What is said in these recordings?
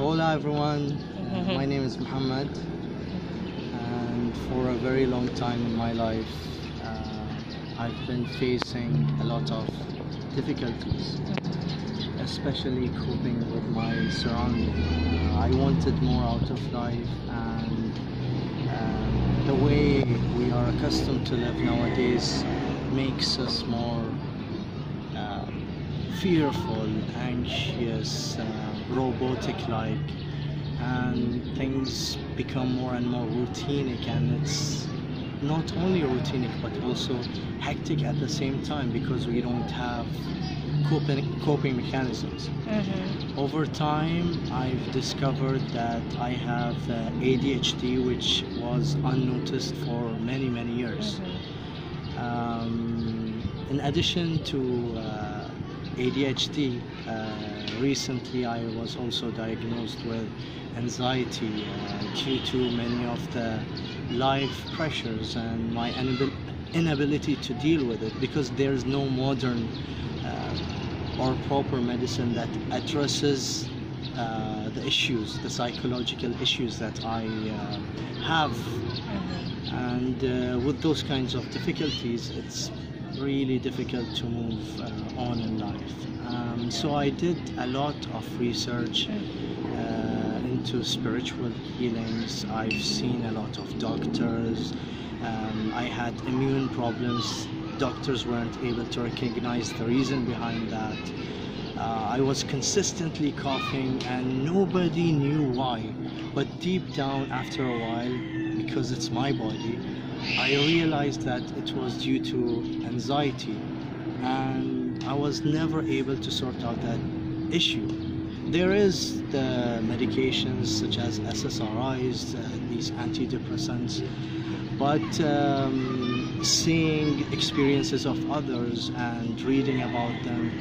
Hola everyone, my name is Mohammed, and for a very long time in my life I've been facing a lot of difficulties, especially coping with my surrounding. I wanted more out of life, and the way we are accustomed to live nowadays makes us more fearful, anxious, robotic-like, and things become more and more routinic, and it's not only routinic but also hectic at the same time because we don't have coping mechanisms. Over time, I've discovered that I have ADHD, which was unnoticed for many years. In addition to ADHD, recently I was also diagnosed with anxiety due to many of the life pressures and my inability to deal with it, because there's no modern or proper medicine that addresses the issues, the psychological issues that I have. And with those kinds of difficulties, it's really difficult to move on in life. So I did a lot of research into spiritual healings. I've seen a lot of doctors. I had immune problems. Doctors weren't able to recognize the reason behind that. I was consistently coughing and nobody knew why, but deep down after a while, because it's my body, I realized that it was due to anxiety, and I was never able to sort out that issue. There is the medications such as SSRIs, these antidepressants, but seeing experiences of others and reading about them,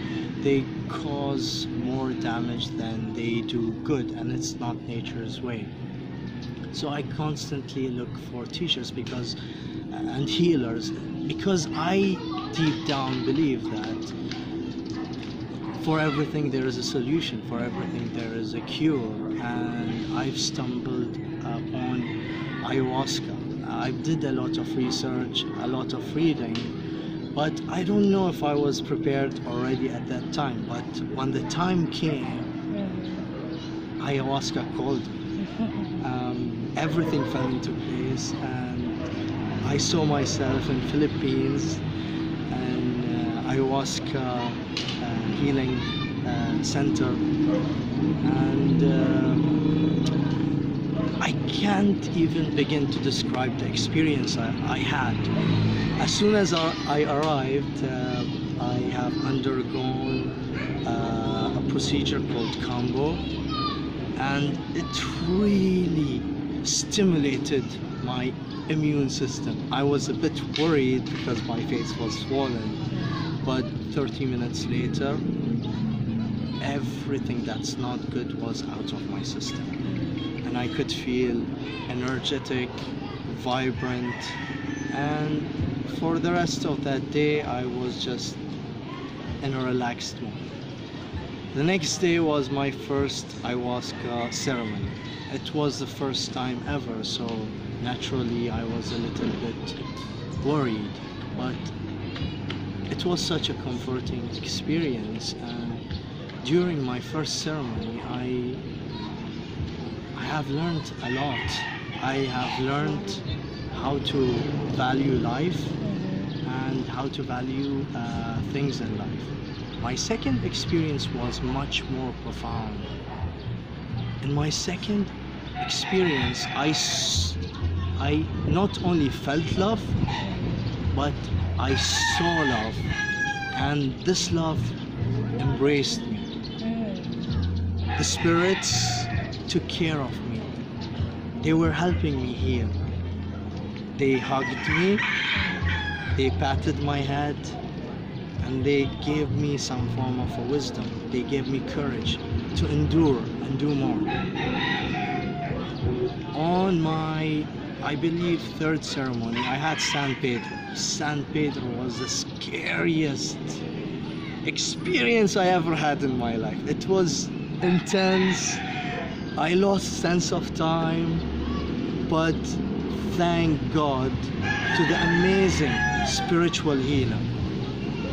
they cause more damage than they do good, and it's not nature's way. So I constantly look for teachers and healers, because I deep down believe that for everything there is a solution, for everything there is a cure, and I've stumbled upon ayahuasca. I did a lot of research, a lot of reading, but I don't know if I was prepared already at that time. But when the time came, ayahuasca called me. Everything fell into place, and I saw myself in Philippines and ayahuasca healing center, and I can't even begin to describe the experience I had. As soon as I arrived, I have undergone a procedure called combo, and it really stimulated my immune system. I was a bit worried because my face was swollen, but 30 minutes later, everything that's not good was out of my system, and I could feel energetic, vibrant, and for the rest of that day I was just in a relaxed mood. The next day was my first ayahuasca ceremony. It was the first time ever, so naturally I was a little bit worried, but it was such a comforting experience. And during my first ceremony, I have learned a lot. I have learned how to value life and how to value things in life. My second experience was much more profound. In my second experience, I not only felt love, but I saw love, and this love embraced me. The spirits took care of me. They were helping me heal. They hugged me, they patted my head, and they gave me some form of a wisdom. They gave me courage to endure and do more. On my, I believe, third ceremony, I had San Pedro. San Pedro was the scariest experience I ever had in my life. It was intense. I lost sense of time, but thank God to the amazing spiritual healer.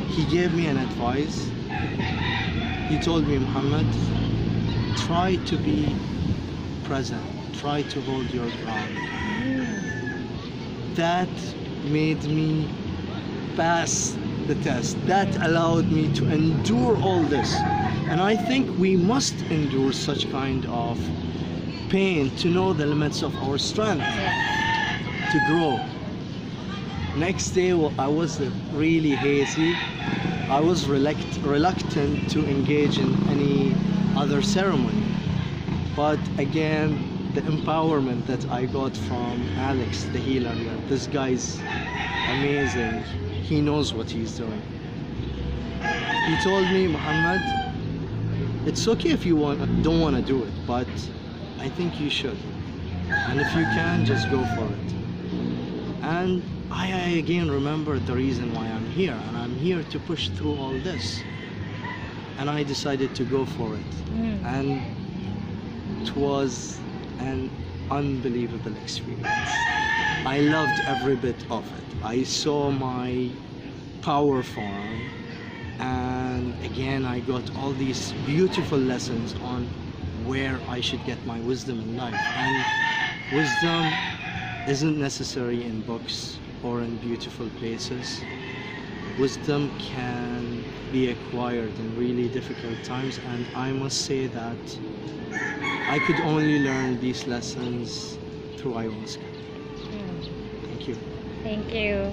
He gave me an advice. He told me, Muhammad, try to be present, try to hold your ground. That made me pass the test. That allowed me to endure all this. And I think we must endure such kind of pain to know the limits of our strength, to grow. Next day, I was really hazy. I was reluctant to engage in any other ceremony. But again, the empowerment that I got from Alex, the healer here, this guy's amazing. He knows what he's doing. He told me, Muhammad, it's okay if you don't want to do it, but I think you should. And if you can, just go for it. And I again remembered the reason why I'm here, and I'm here to push through all this. And I decided to go for it. And it was an unbelievable experience. I loved every bit of it. I saw my power form, and again I got all these beautiful lessons on where I should get my wisdom in life. And wisdom isn't necessary in books or in beautiful places. Wisdom can be acquired in really difficult times, and I must say that I could only learn these lessons through ayahuasca. Thank you. Thank you.